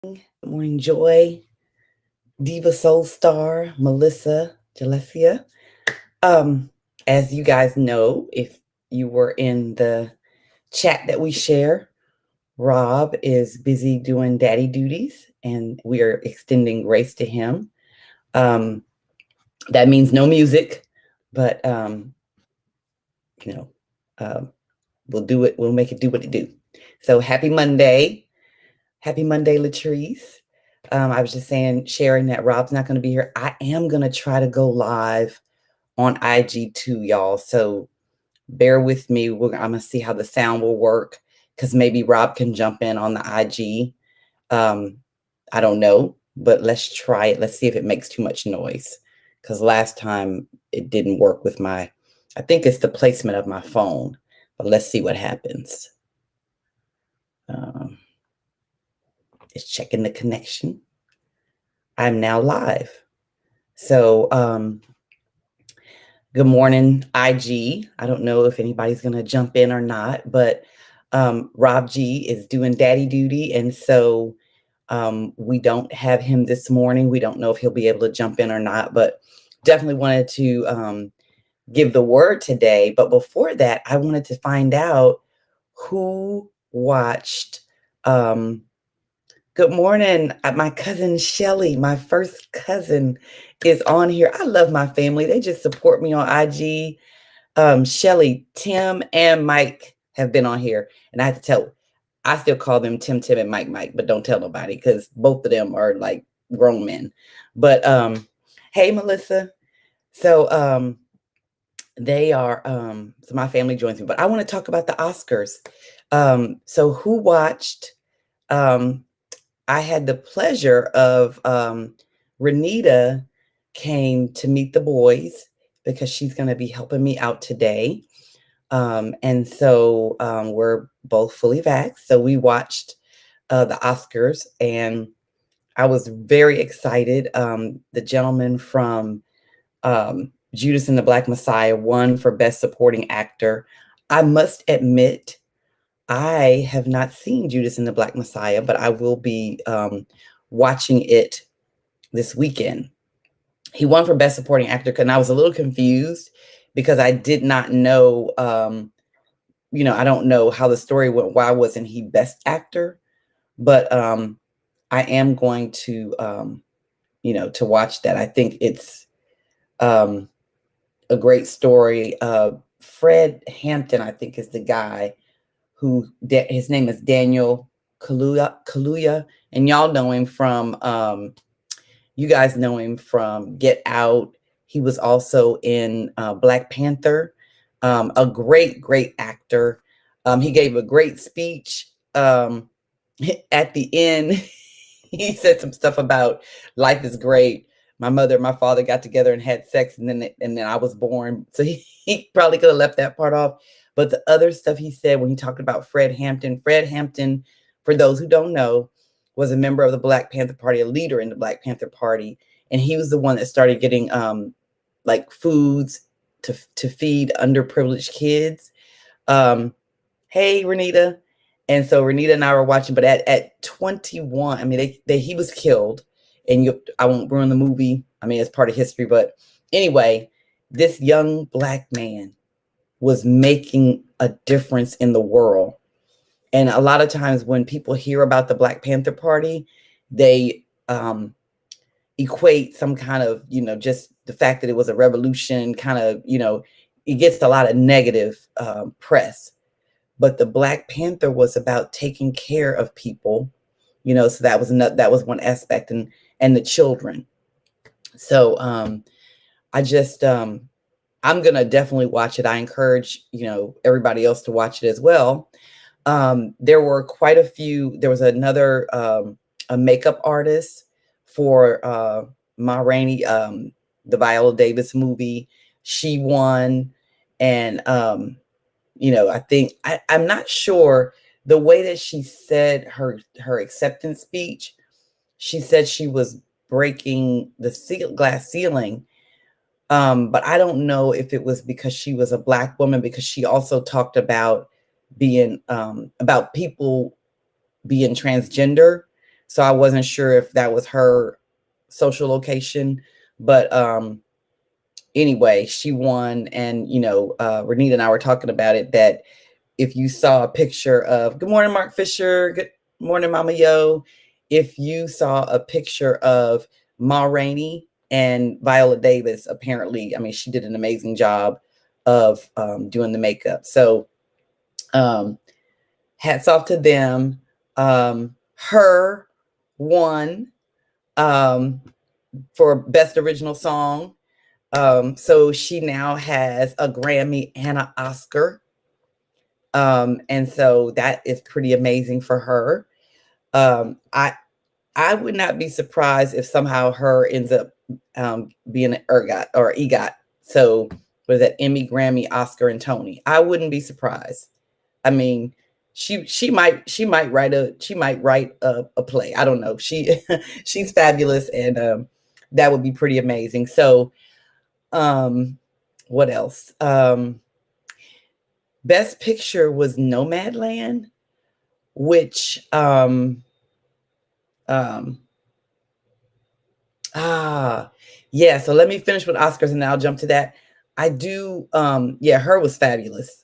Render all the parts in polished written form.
Good morning, Joy, Diva Soul Star, Melissa, Jalesia. Um, as you guys know, if you were in the chat that we share, Rob is busy doing daddy duties, and we are extending grace to him. Um, that means no music, but you know, um, we'll do it. We'll make it do what it do. So happy Monday. Happy Monday, Latrice. I was just saying, sharing that Rob's not going to be here. I am going to try to go live on IG too, y'all. So bear with me. I'm going to see how the sound will work because maybe Rob can jump in on the IG. I don't know, but let's try it. Let's see if it makes too much noise because last time it didn't work with I think it's the placement of my phone, but let's see what happens. It's checking the connection. I'm now live. So, good morning, IG. I don't know if anybody's going to jump in or not, but Rob G is doing daddy duty. And so we don't have him this morning. We don't know if he'll be able to jump in or not, but definitely wanted to give the word today. But before that, I wanted to find out who watched. Good morning. My cousin Shelly, my first cousin, is on here. I love my family. They just support me on IG. Shelly, Tim, and Mike have been on here. And I have to I still call them Tim, and Mike, but don't tell nobody because both of them are like grown men. But hey, Melissa. So they are so my family joins me, but I want to talk about the Oscars. So who watched I had the pleasure of Renita came to meet the boys because she's going to be helping me out today. And so we're both fully vaxxed. So we watched the Oscars and I was very excited. The gentleman from Judas and the Black Messiah won for Best Supporting Actor. I must admit, I have not seen Judas and the Black Messiah, but I will be watching it this weekend. He won for Best Supporting Actor, and I was a little confused because I did not know, I don't know how the story went. Why wasn't he Best Actor? But I am going to, to watch that. I think it's a great story. Fred Hampton, I think, is the guy his name is Daniel Kaluuya, and y'all know him from you guys know him from Get Out. He was also in Black Panther. A great actor. He gave a great speech at the end. He said some stuff about life is great. My mother and my father got together and had sex, and then I was born. So he probably could have left that part off. But the other stuff he said when he talked about Fred Hampton, for those who don't know, was a member of the Black Panther Party, a leader in the Black Panther Party, and he was the one that started getting like foods to feed underprivileged kids. Hey, Renita. And so Renita and I were watching, but at 21, I mean, he was killed, and I won't ruin the movie. I mean, it's part of history, but anyway, this young Black man was making a difference in the world. And a lot of times when people hear about the Black Panther Party, they equate some kind of, just the fact that it was a revolution kind of, it gets a lot of negative press. But the Black Panther was about taking care of people, so that was one aspect, and the children. So I just I'm gonna definitely watch it. I encourage everybody else to watch it as well. There were quite a few. There was another a makeup artist for Ma Rainey, the Viola Davis movie. She won, and I think I'm not sure the way that she said her acceptance speech. She said she was breaking the glass ceiling, but I don't know if it was because she was a Black woman, because she also talked about being about people being transgender. So I wasn't sure if that was her social location, but anyway, she won. And Renita and I were talking about it, that if you saw a picture of, good morning, Mark Fisher, good morning, Mama Yo, if you saw a picture of Ma Rainey and Viola Davis, apparently, I mean, she did an amazing job of doing the makeup. So hats off to them. Her won for Best Original Song. So she now has a Grammy and an Oscar. And so that is pretty amazing for her. I would not be surprised if somehow her ends up being an ERGOT or EGOT. So was that Emmy, Grammy, Oscar, and Tony? I wouldn't be surprised. I mean, she might write a play. I don't know. She's fabulous, and that would be pretty amazing. So what else? Best Picture was Nomadland, which um yeah, so let me finish with Oscars and then I'll jump to that. I do yeah, her was fabulous.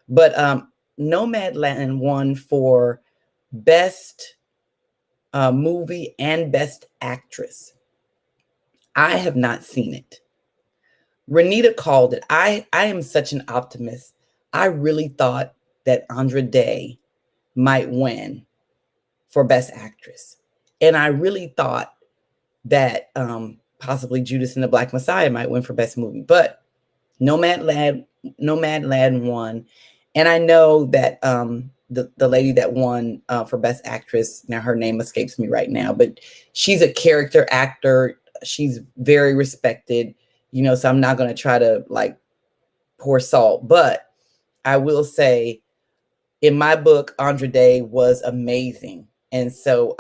But Nomadland won for best movie and best actress. I have not seen it. Renita called it. I am such an optimist. I really thought that Andra Day might win for best actress. And I really thought that possibly Judas and the Black Messiah might win for best movie, but Nomadland won. And I know that the lady that won for best actress, now her name escapes me right now, but she's a character actor. She's very respected, so I'm not going to try to like pour salt, but I will say in my book, Andra Day was amazing. And so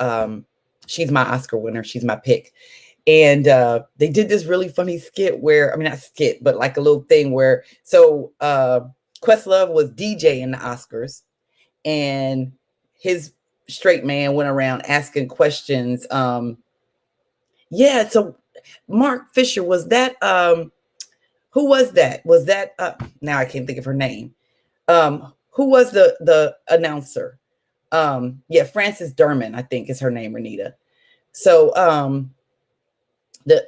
she's my Oscar winner. She's my pick. And they did this really funny skit where, I mean, not skit, but like a little thing where, so Questlove was DJ in the Oscars, and his straight man went around asking questions. Yeah, so Mark Fisher, was that, who was that? Was that, now I can't think of her name. Who was the announcer? Yeah, Frances Derman, I think is her name, Renita. So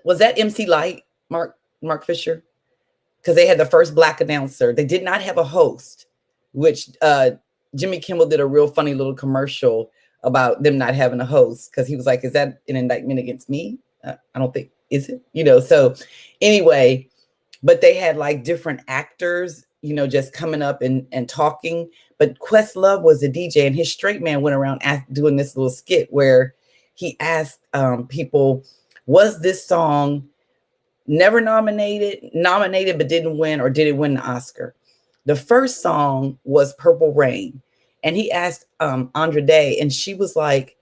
was that MC Light, Mark Fisher? Because they had the first Black announcer. They did not have a host, which Jimmy Kimmel did a real funny little commercial about them not having a host, because he was like, is that an indictment against me? I don't think, is it? So anyway, but they had like different actors, just coming up and talking. But Questlove was a DJ, and his straight man went around doing this little skit where he asked people, was this song never nominated but didn't win, or did it win the Oscar? The first song was Purple Rain, and he asked Andra Day, and she was like,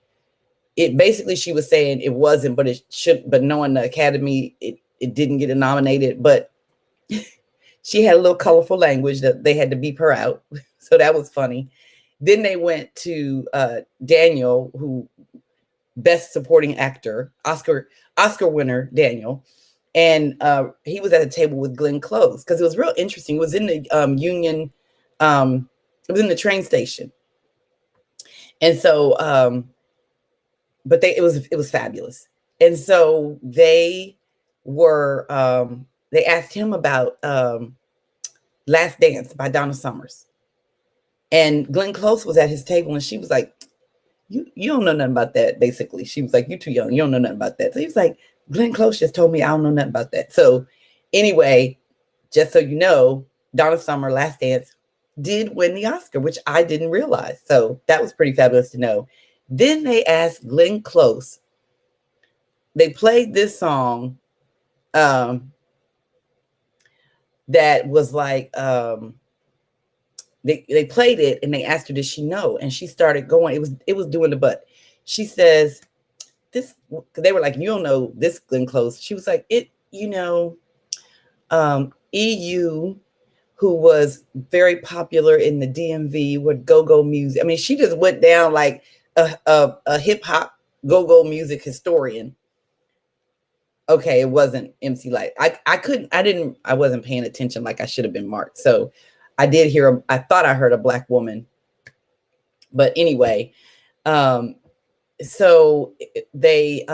it basically, she was saying it wasn't, but it should, but knowing the Academy, it didn't get it nominated, but she had a little colorful language that they had to beep her out. So that was funny. Then they went to Daniel, who best supporting actor, Oscar winner, Daniel. And he was at a table with Glenn Close, because it was real interesting. It was in the Union, it was in the train station. And so, but it was fabulous. And so they asked him about Last Dance by Donna Summers. And Glenn Close was at his table, and she was like, you don't know nothing about that, basically. She was like, you're too young. You don't know nothing about that. So he was like, Glenn Close just told me I don't know nothing about that. So anyway, just so you know, Donna Summer, Last Dance, did win the Oscar, which I didn't realize. So that was pretty fabulous to know. Then they asked Glenn Close. They played this song that was like, they played it, and they asked her, did she know? And she started going. It was doing the butt. She says, this, they were like, you don't know this, Glenn Close. She was like, EU, who was very popular in the DMV with go-go music. I mean, she just went down like a hip hop go-go music historian. Okay, it wasn't MC Light. I wasn't paying attention like I should have been, Mark. So I did hear, I thought I heard a black woman. But anyway, um, so they,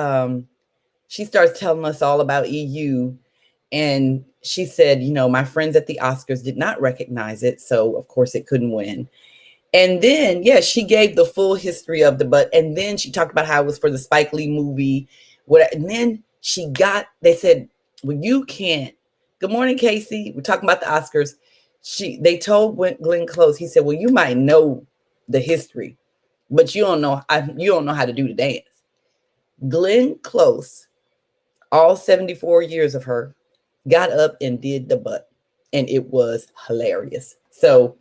she starts telling us all about EU. And she said, my friends at the Oscars did not recognize it. So of course it couldn't win. And then, yeah, she gave the full history of the, but, and then she talked about how it was for the Spike Lee movie. And then they said, well, you can't. Good morning, Casey. We're talking about the Oscars. They told Glenn Close, he said, well, you might know the history, but you don't know how to do the dance. Glenn Close, all 74 years of her, got up and did the butt, and it was hilarious. So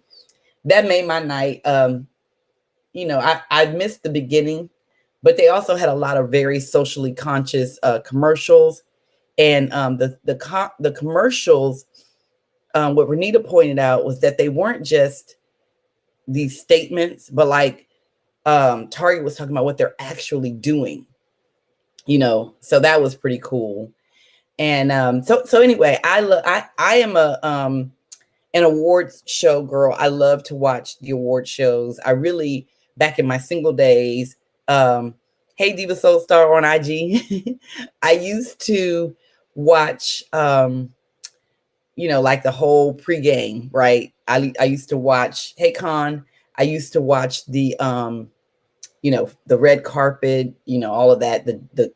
that made my night. I missed the beginning, but they also had a lot of very socially conscious commercials, and the commercials. What Renita pointed out was that they weren't just these statements, but like Target was talking about what they're actually doing. So that was pretty cool. And so anyway, I am an awards show girl. I love to watch the award shows. I really, back in my single days, hey Diva Soul Star on IG, I used to watch like the whole pregame, right? I used to watch Hey Con. I used to watch the the red carpet, all of that, the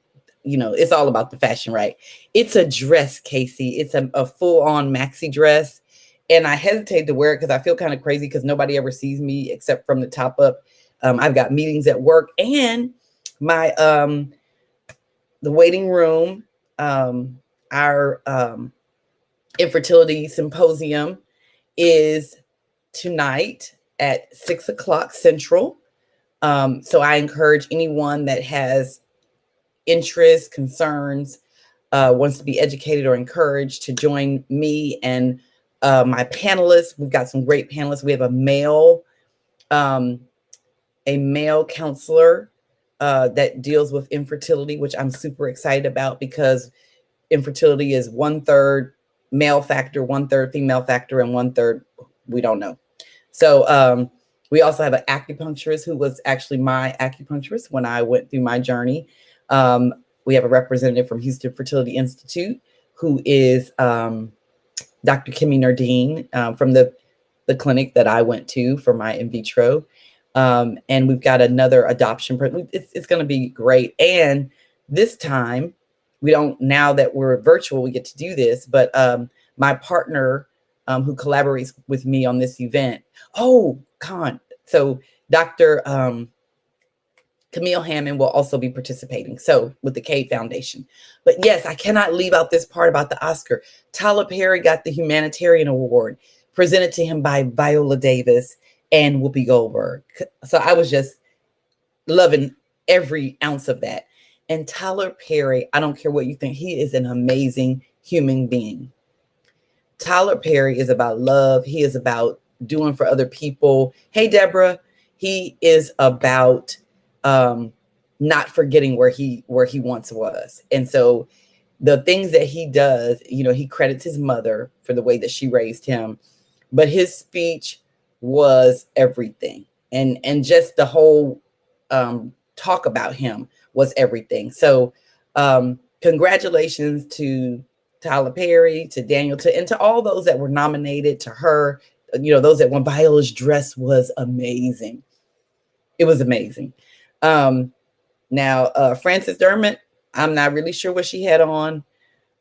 it's all about the fashion, right? It's a dress, Casey. It's a full-on maxi dress. And I hesitate to wear it because I feel kind of crazy because nobody ever sees me except from the top up. I've got meetings at work, and my the waiting room, our infertility symposium is tonight at 6 o'clock Central. So I encourage anyone that has interests, concerns, wants to be educated or encouraged to join me and my panelists. We've got some great panelists. We have a male counselor that deals with infertility, which I'm super excited about because infertility is 1/3 male factor, 1/3 female factor, and 1/3 we don't know. So we also have an acupuncturist who was actually my acupuncturist when I went through my journey. We have a representative from Houston Fertility Institute who is Dr. Kimmy Nardine from the clinic that I went to for my in vitro. And we've got another adoption. It's going to be great. And this time, now that we're virtual, we get to do this. But my partner who collaborates with me on this event, so Dr. Camille Hammond will also be participating. So with the Cade Foundation. But yes, I cannot leave out this part about the Oscar. Tyler Perry got the Humanitarian Award presented to him by Viola Davis and Whoopi Goldberg. So I was just loving every ounce of that. And Tyler Perry, I don't care what you think, he is an amazing human being. Tyler Perry is about love. He is about doing for other people. Hey, Deborah, he is about not forgetting where he once was. And so the things that he does, he credits his mother for the way that she raised him, but his speech was everything. And just the whole talk about him was everything. So congratulations to Tyler Perry, to Daniel, and to all those that were nominated, to her, those that won. Viola's dress was amazing. It was amazing. Now, Frances Dermott, I'm not really sure what she had on,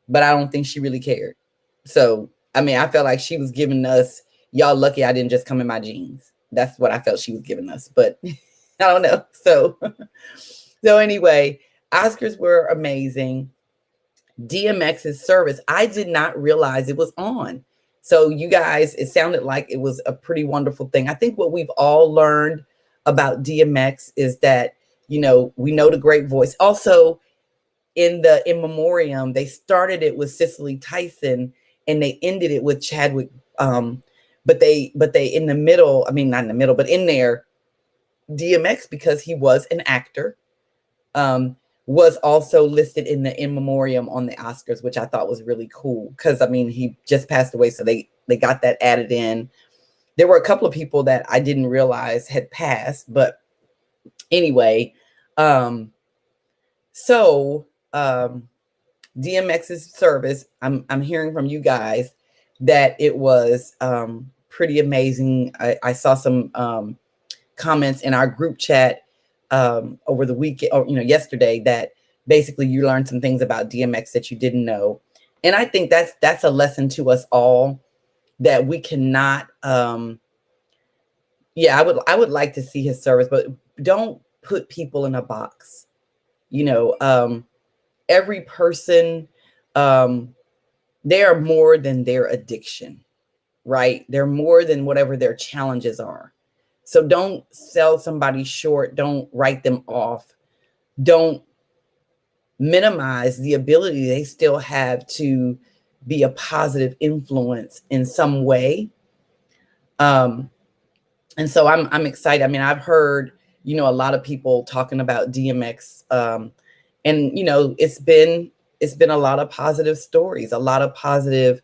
but I don't think she really cared. So, I mean, I felt like she was giving us, y'all lucky I didn't just come in my jeans. That's what I felt she was giving us, but I don't know. So anyway, Oscars were amazing. DMX's service, I did not realize it was on. So you guys, it sounded like it was a pretty wonderful thing. I think what we've all learned about DMX is that, we know the great voice. Also, in memoriam, they started it with Cicely Tyson and they ended it with Chadwick. But they in the middle, I mean, not in the middle, but in there, DMX, because he was an actor, um, was also listed in the in memoriam on the Oscars, which I thought was really cool because I mean he just passed away, so they got that added in. There were a couple of people that I didn't realize had passed, but anyway, um, so DMX's service, I'm hearing from you guys that it was pretty amazing. I saw some comments in our group chat over the weekend, or yesterday, that basically you learned some things about DMX that you didn't know, and I think that's a lesson to us all that we cannot. Yeah, I would like to see his service, but don't put people in a box. You know, every person, um, they are more than their addiction, right? They're more than whatever their challenges are. So don't sell somebody short. Don't write them off. Don't minimize the ability they still have to be a positive influence in some way. Um, and so I'm excited. I mean, I've heard, a lot of people talking about DMX, and it's been a lot of positive stories, a lot of positive,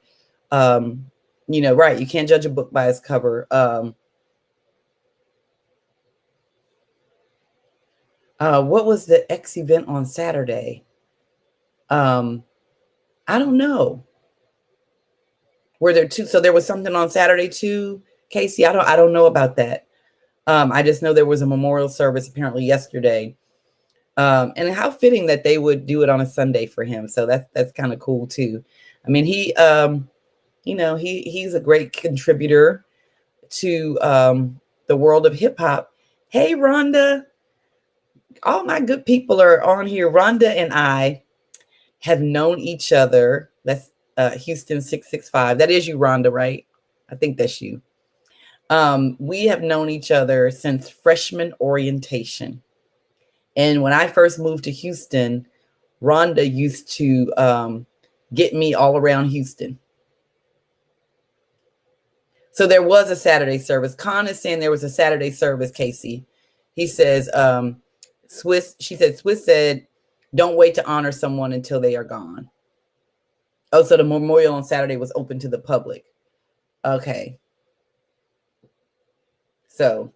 right. You can't judge a book by its cover. What was the X event on Saturday? Um, I don't know. Were there two? So there was something on Saturday too, Casey. I don't know about that. I just know there was a memorial service apparently yesterday. And how fitting that they would do it on a Sunday for him. So that's kind of cool too. I mean, he's a great contributor to the world of hip hop. Hey, Rhonda, all my good people are on here. Rhonda and I have known each other. That's Houston 665. That is you, Rhonda, right? I think that's you. We have known each other since freshman orientation. And when I first moved to Houston, Rhonda used to get me all around Houston. So there was a Saturday service. Khan is saying there was a Saturday service, Casey. He says, Swiss said, don't wait to honor someone until they are gone. Oh, so the memorial on Saturday was open to the public. Okay. So,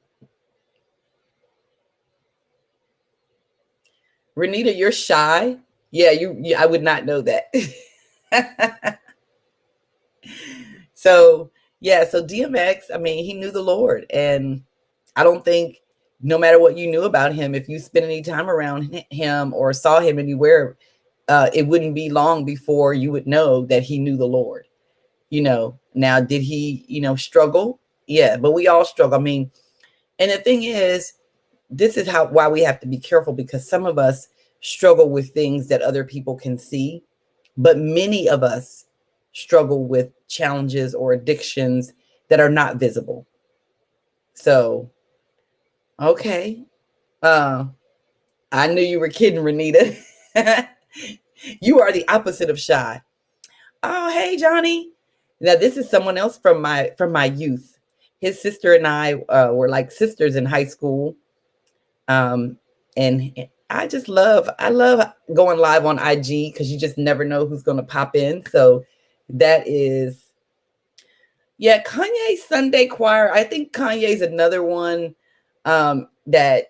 Renita, you're shy. Yeah, I would not know that. So, yeah, so DMX, I mean, he knew the Lord. And I don't think, no matter what you knew about him, if you spent any time around him or saw him anywhere, it wouldn't be long before you would know that he knew the Lord. Now, did he, struggle? Yeah, but we all struggle. I mean, and the thing is, this is why we have to be careful, because some of us struggle with things that other people can see, but many of us struggle with challenges or addictions that are not visible. So, okay. I knew you were kidding, Renita. You are the opposite of shy. Oh, hey, Johnny. Now, this is someone else from my youth. His sister and I were like sisters in high school. And I love going live on IG because you just never know who's going to pop in. So that is, yeah, Kanye Sunday Choir. I think Kanye's another one that,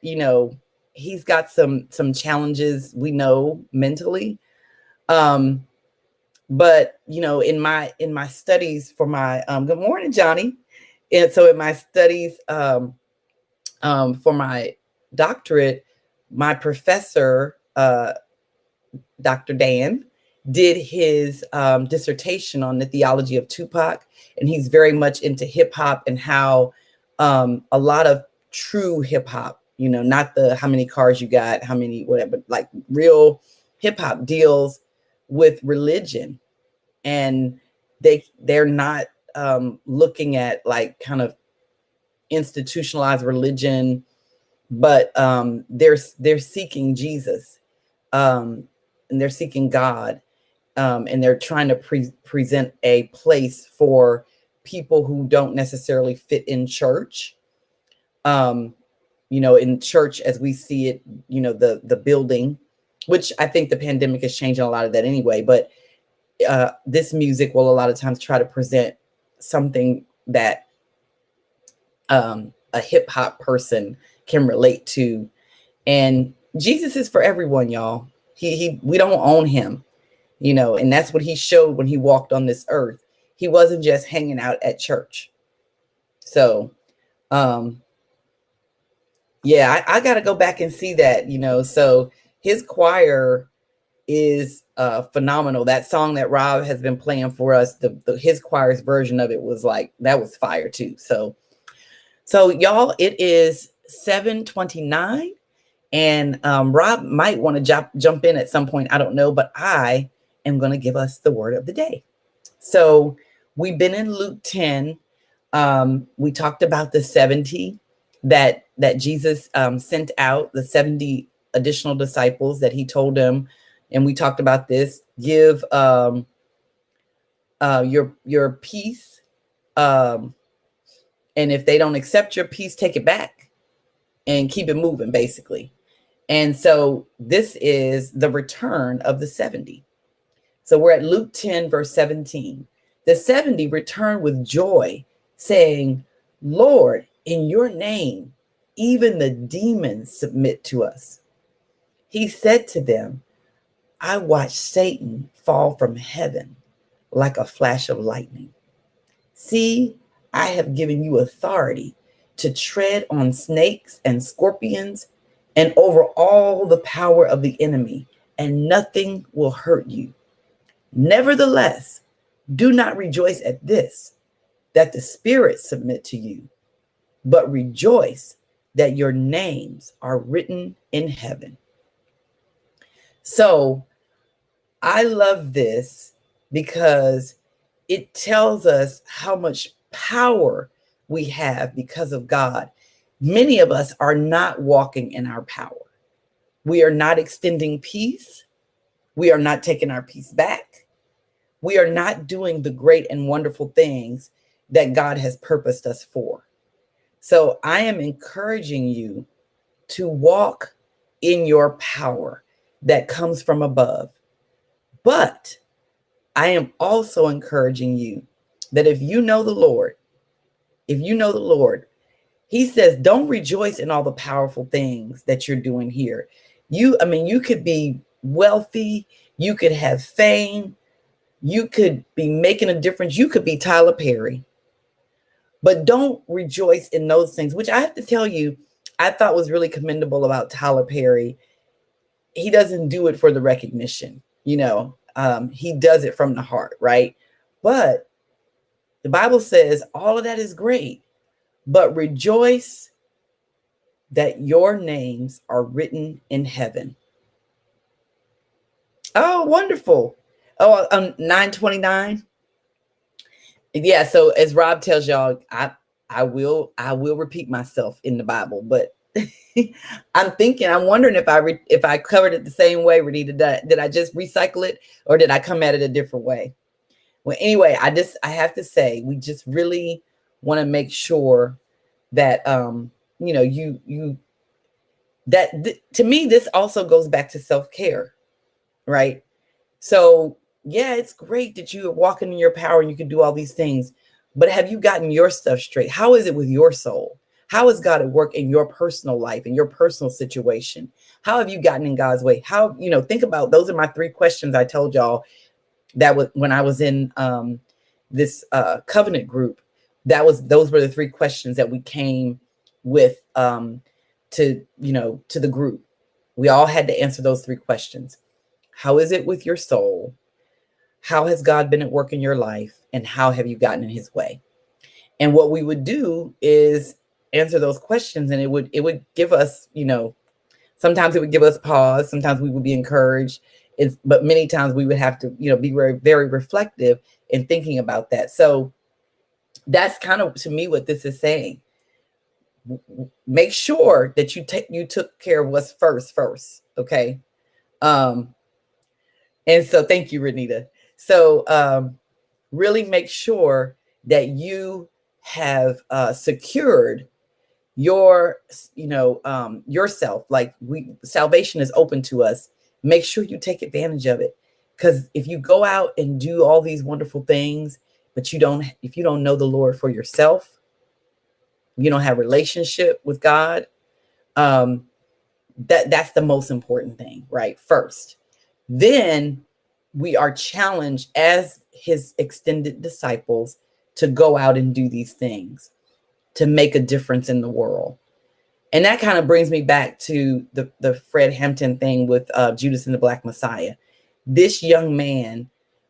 he's got some challenges, we know, mentally. Um, but in my studies for my good morning, Johnny. And so in my studies for my doctorate, my professor, Dr. Dan, did his dissertation on the theology of Tupac, and he's very much into hip hop and how a lot of true hip hop, not the how many cars you got, how many whatever, but like real hip hop deals with religion, and they're not looking at like kind of institutionalized religion, but they're seeking Jesus, and they're seeking God, and they're trying to present a place for people who don't necessarily fit in church. In church as we see it, the building, which I think the pandemic is changing a lot of that anyway. But this music will a lot of times try to present something that a hip hop person can relate to. And Jesus is for everyone, y'all. We don't own him, and that's what he showed when he walked on this earth. He wasn't just hanging out at church. So, um, yeah, I got to go back and see that, So his choir is phenomenal. That song that Rob has been playing for us, his choir's version of it was like, that was fire too. So y'all, it is 7:29. And Rob might want to jump in at some point. I don't know, but I am going to give us the word of the day. So we've been in Luke 10. We talked about the 70 that Jesus sent out, the 70 additional disciples that he told them. And we talked about this: give your peace, and if they don't accept your peace, take it back and keep it moving, basically. And so this is the return of the 70. So we're at Luke 10, verse 17. The 70 returned with joy, saying, Lord, in your name, even the demons submit to us. He said to them, I watched Satan fall from heaven like a flash of lightning. See, I have given you authority to tread on snakes and scorpions and over all the power of the enemy, and nothing will hurt you. Nevertheless, do not rejoice at this, that the spirits submit to you, but rejoice that your names are written in heaven. So I love this because it tells us how much power we have because of God. Many of us are not walking in our power. We are not extending peace. We are not taking our peace back. We are not doing the great and wonderful things that God has purposed us for. So I am encouraging you to walk in your power that comes from above. But I am also encouraging you that if you know the Lord, he says, don't rejoice in all the powerful things that you're doing here. You could be wealthy, you could have fame, you could be making a difference, you could be Tyler Perry, but don't rejoice in those things, which I have to tell you, I thought was really commendable about Tyler Perry. He doesn't do it for the recognition, he does it from the heart, right? But the Bible says all of that is great, but rejoice that your names are written in heaven. Oh, wonderful. Oh, 9:29. Yeah, so as Rob tells y'all, I will repeat myself in the Bible, but I'm wondering if I covered it the same way, Renita. Did I just recycle it, or did I come at it a different way? Well, anyway, I have to say, we just really want to make sure that you to me, this also goes back to self-care, right? So yeah, it's great that you are walking in your power and you can do all these things, but have you gotten your stuff straight? How is it with your soul? How is God at work in your personal life, in your personal situation? How have you gotten in God's way? Think about, those are my 3 questions I told y'all that was when I was in this covenant group. Those were the 3 questions that we came with to the group. We all had to answer those 3 questions. How is it with your soul? How has God been at work in your life? And how have you gotten in his way? And what we would do is answer those questions, and it would give us, sometimes it would give us pause. Sometimes we would be encouraged. But many times we would have to, be very, very reflective in thinking about that. So that's kind of, to me, what this is saying. Make sure that you took care of what's first. Okay. And so thank you, Renita. So really make sure that you have secured your, yourself. Like salvation is open to us. make sure you take advantage of it. Because if you go out and do all these wonderful things, but if you don't know the Lord for yourself, you don't have a relationship with God, um, that's the most important thing, right? First, then we are challenged as his extended disciples to go out and do these things, to make a difference in the world. And that kind of brings me back to the Fred Hampton thing with Judas and the Black Messiah. This young man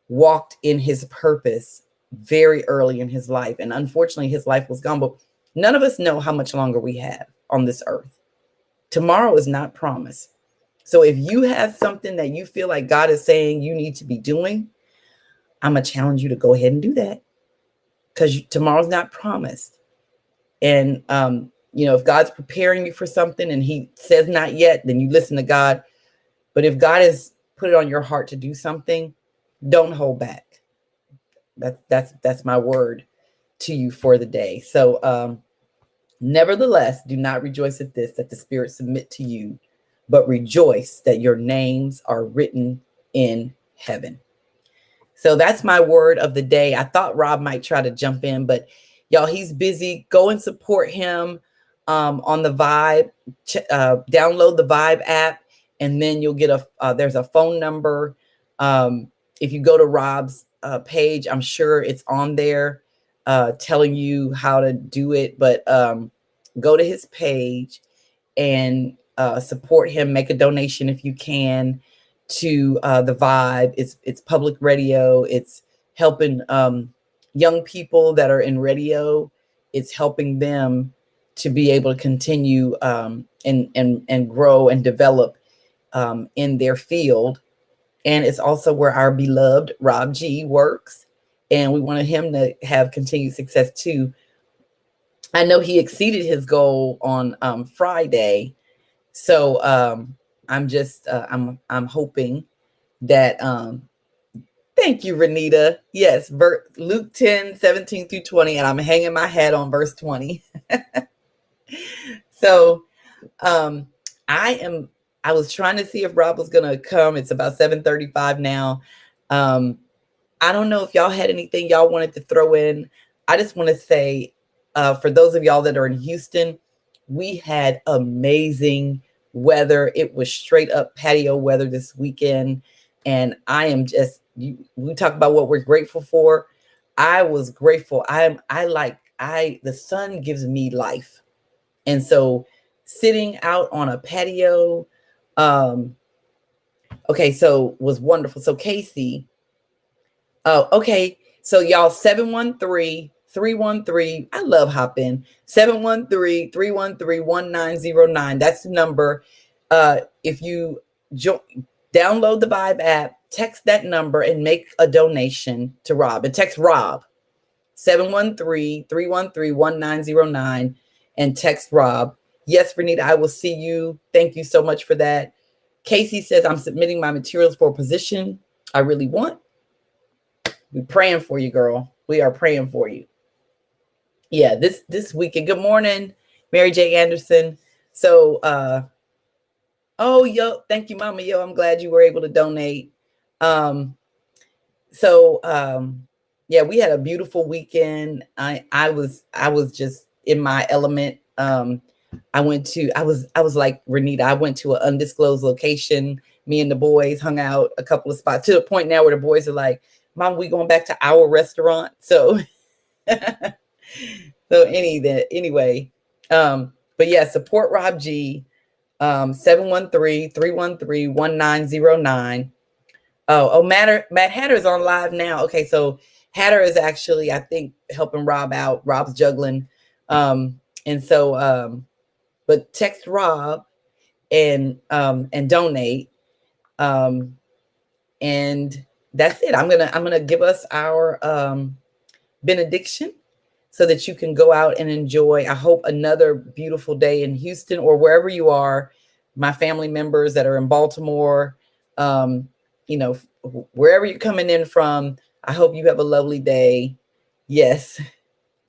walked in his purpose very early in his life. And unfortunately, his life was gone. But none of us know how much longer we have on this earth. Tomorrow is not promised. So if you have something that you feel like God is saying you need to be doing, I'm going to challenge you to go ahead and do that, because tomorrow's not promised. And, if God's preparing you for something and he says not yet, then you listen to God. But if God has put it on your heart to do something, don't hold back. That's my word to you for the day. So, nevertheless, do not rejoice at this, that the Spirit submit to you, but rejoice that your names are written in heaven. So that's my word of the day. I thought Rob might try to jump in, but y'all, he's busy. Go and support him on the Vibe. Download the Vibe app, and then you'll get there's a phone number. If you go to Rob's page, I'm sure it's on there telling you how to do it. But go to his page and support him. Make a donation if you can to the Vibe. It's public radio. It's helping young people that are in radio. It's helping them to be able to continue and grow and develop in their field. And it's also where our beloved Rob G works. And we wanted him to have continued success too. I know he exceeded his goal on Friday. So I'm hoping that thank you, Renita. Yes, Luke 10:17-20, and I'm hanging my hat on verse 20. So I was trying to see if Rob was gonna come. It's about 7:35 now. I don't know if y'all had anything y'all wanted to throw in. I just want to say, for those of y'all that are in Houston, we had amazing weather. It was straight up patio weather this weekend. And I am we talk about what we're grateful for. I was grateful. The sun gives me life. And so sitting out on a patio, okay, so was wonderful. So Casey, oh, okay. So y'all 713-313. I love Hopin. 713-313-1909. That's the number. If you download the Vibe app, text that number and make a donation to Rob. And text Rob 713-313-1909 and text Rob. Yes, Renita, I will see you. Thank you so much for that. Casey says, I'm submitting my materials for a position I really want. We're praying for you, girl. We are praying for you. Yeah, this weekend. Good morning, Mary J. Anderson. So thank you, Mama. I'm glad you were able to donate. Yeah, we had a beautiful weekend. I was just in my element. I was like Renita, I went to an undisclosed location. Me and the boys hung out a couple of spots, to the point now where the boys are like, Mom, we going back to our restaurant. So anyway, but yeah, support Rob G. 713-313-1909. Matt Hatter's on live now. Okay, so Hatter is actually, I think, helping Rob out. Rob's juggling. And so but text Rob and donate. And that's it. I'm gonna give us our benediction so that you can go out and enjoy, I hope, another beautiful day in Houston or wherever you are. My family members that are in Baltimore, wherever you're coming in from, I hope you have a lovely day. Yes.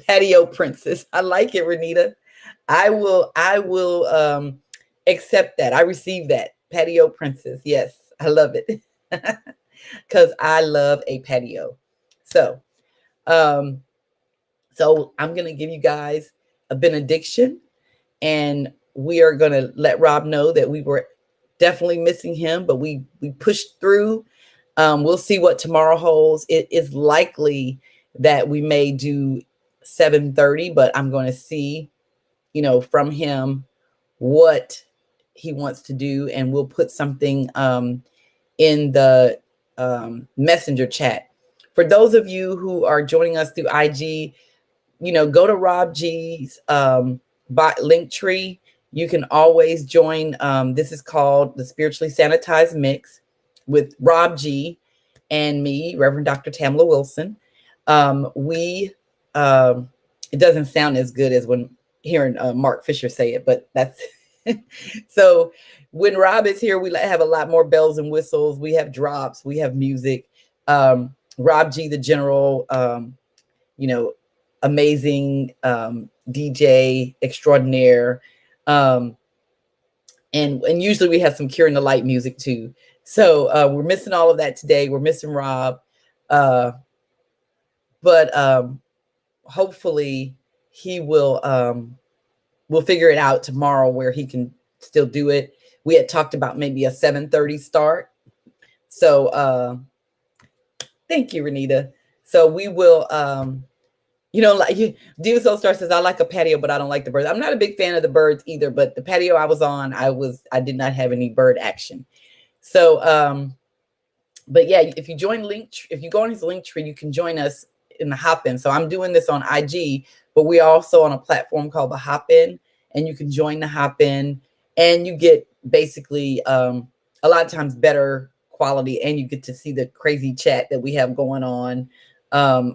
Patio princess. I like it, Renita. I will accept that. I receive that. Patio princess. Yes. I love it because I love a patio. So, um, so I'm gonna give you guys a benediction, and we are gonna let Rob know that we were definitely missing him, but we pushed through. We'll see what tomorrow holds. It is likely that we may do 7:30, but I'm going to see, from him what he wants to do, and we'll put something in the messenger chat. For those of you who are joining us through IG, go to Rob G's link tree. You can always join. This is called the Spiritually Sanitized Mix with Rob G and me, Reverend Dr. Tamla Wilson. We It doesn't sound as good as when hearing Mark Fisher say it, but that's so. When Rob is here, we have a lot more bells and whistles. We have drops. We have music. Rob G, the general, you know, amazing DJ extraordinaire. And usually we have some Cure in the Light music too. So we're missing all of that today. We're missing Rob. But hopefully he we'll figure it out tomorrow where he can still do it. We had talked about maybe a 7:30 start. So thank you, Renita. So we will like Diva Soul Star says, I like a patio, but I don't like the birds. I'm not a big fan of the birds either, but the patio I was on, I did not have any bird action. So but yeah, if you go on his link tree, you can join us in the Hop-In. So I'm doing this on IG, but we're also on a platform called the Hop-In, and you can join the Hop-In, and you get basically a lot of times better quality, and you get to see the crazy chat that we have going on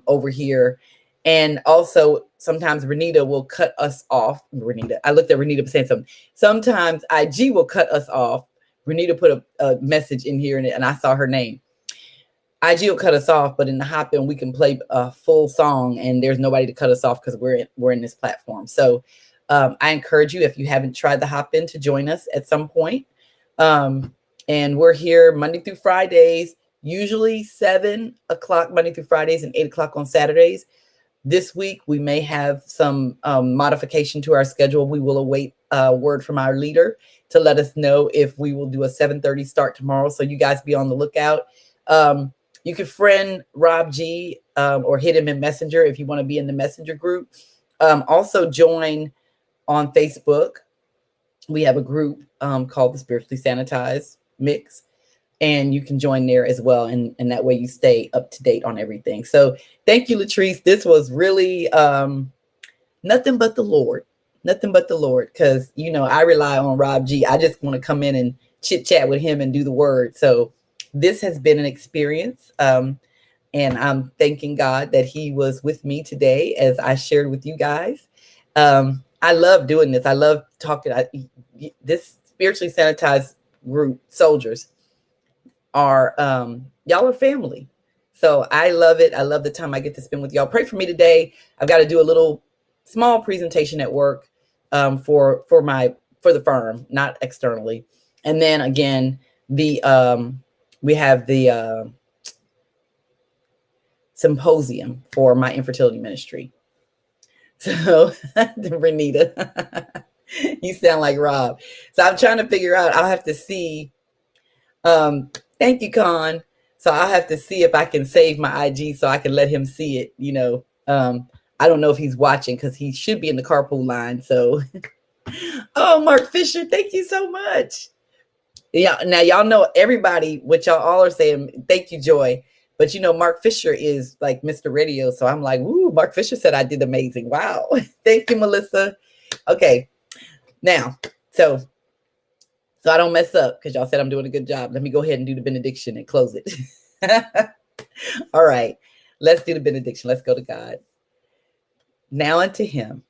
over here. And also sometimes Renita will cut us off. I looked at Renita saying something. Sometimes IG will cut us off. Renita put a message in here, and I saw her name. IG will cut us off, but in the Hop-In, we can play a full song, and there's nobody to cut us off because we're in this platform. So I encourage you, if you haven't tried the Hop-In, to join us at some point. And we're here Monday through Fridays, usually 7 o'clock Monday through Fridays and 8 o'clock on Saturdays. This week, we may have some modification to our schedule. We will await a word from our leader to let us know if we will do a 7:30 start tomorrow. So you guys be on the lookout. You can friend Rob G or hit him in Messenger if you want to be in the Messenger group. Also join on Facebook. We have a group called the Spiritually Sanitized Mix, and you can join there as well. And that way you stay up to date on everything. So thank you, Latrice. This was really nothing but the Lord. Nothing but the Lord. Because, I rely on Rob G. I just want to come in and chit chat with him and do the word. So this has been an experience. And I'm thanking God that he was with me today as I shared with you guys. I love doing this. I love talking. This Spiritually Sanitized group, soldiers, are y'all are family. So I love it. I love the time I get to spend with y'all. Pray for me today. I've got to do a little small presentation at work for the firm, not externally. And then again, we have the symposium for my infertility ministry. So Renita, you sound like Rob. So I'm trying to figure out, I'll have to see. Thank you, Con. So I'll have to see if I can save my IG so I can let him see it. I don't know if he's watching because he should be in the carpool line. So, oh, Mark Fisher, thank you so much. Yeah, now y'all know everybody, what y'all all are saying. Thank you, Joy. But Mark Fisher is like Mr. Radio. So I'm like, ooh, Mark Fisher said I did amazing. Wow. Thank you, Melissa. Okay. Now, so I don't mess up because y'all said I'm doing a good job. Let me go ahead and do the benediction and close it. All right. Let's do the benediction. Let's go to God. Now unto him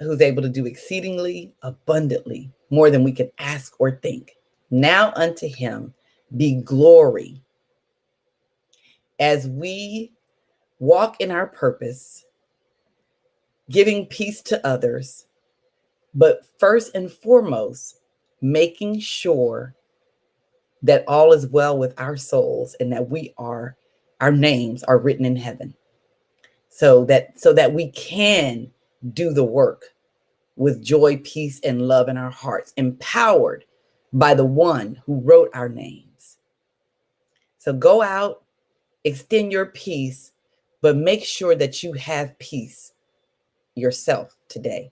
who's able to do exceedingly abundantly more than we can ask or think. Now unto him be glory as we walk in our purpose, giving peace to others, but first and foremost, making sure that all is well with our souls and that our names are written in heaven, so that we can do the work with joy, peace, and love in our hearts, empowered by the one who wrote our names. So go out, extend your peace, but make sure that you have peace yourself today.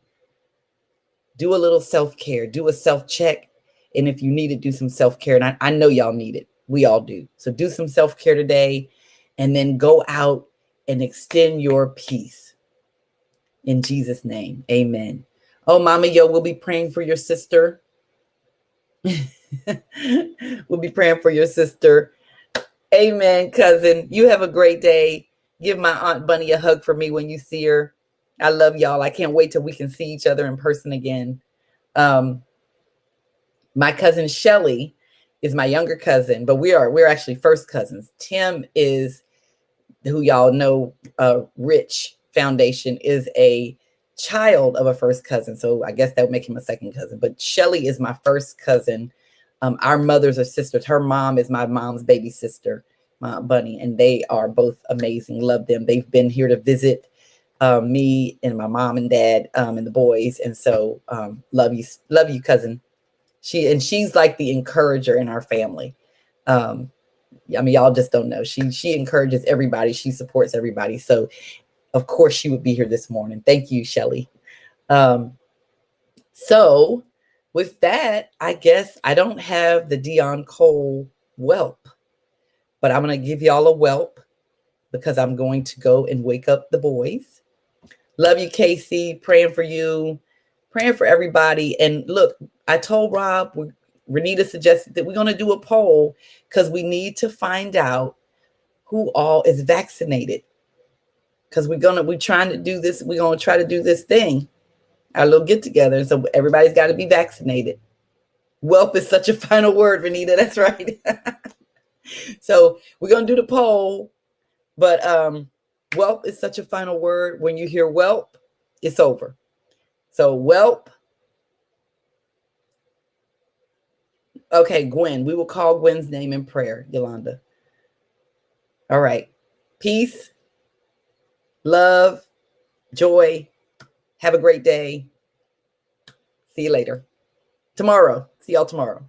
Do a little self-care, do a self-check. And if you need it, do some self-care. And I know y'all need it. We all do. So do some self-care today and then go out and extend your peace. In Jesus' name, amen. Oh, Mama Yo, we'll be praying for your sister. We'll be praying for your sister. Amen, cousin. You have a great day. Give my Aunt Bunny a hug for me when you see her. I love y'all. I can't wait till we can see each other in person again. My cousin Shelly is my younger cousin, but we're actually first cousins. Tim is, who y'all know, Rich Foundation, is a child of a first cousin. So I guess that would make him a second cousin. But Shelly is my first cousin. Our mothers are sisters. Her mom is my mom's baby sister, my Bunny, and they are both amazing. Love them. They've been here to visit me and my mom and dad and the boys. And so love you, cousin. She's like the encourager in our family. I mean, y'all just don't know. She encourages everybody. She supports everybody. So of course she would be here this morning. Thank you, Shelly. So with that, I guess I don't have the Dion Cole whelp, but I'm going to give y'all a whelp because I'm going to go and wake up the boys. Love you, Casey. Praying for you, praying for everybody. And look, I told Rob, Renita suggested that we're going to do a poll because we need to find out who all is vaccinated. Because we're trying to do this. We're going to try to do this thing, our little get together. So everybody's got to be vaccinated. Whelp is such a final word, Renita. That's right. So we're going to do the poll, but whelp is such a final word. When you hear whelp, it's over. So whelp. Okay, Gwen. We will call Gwen's name in prayer, Yolanda. All right. Peace, love, joy. Have a great day. See you later. Tomorrow. See y'all tomorrow.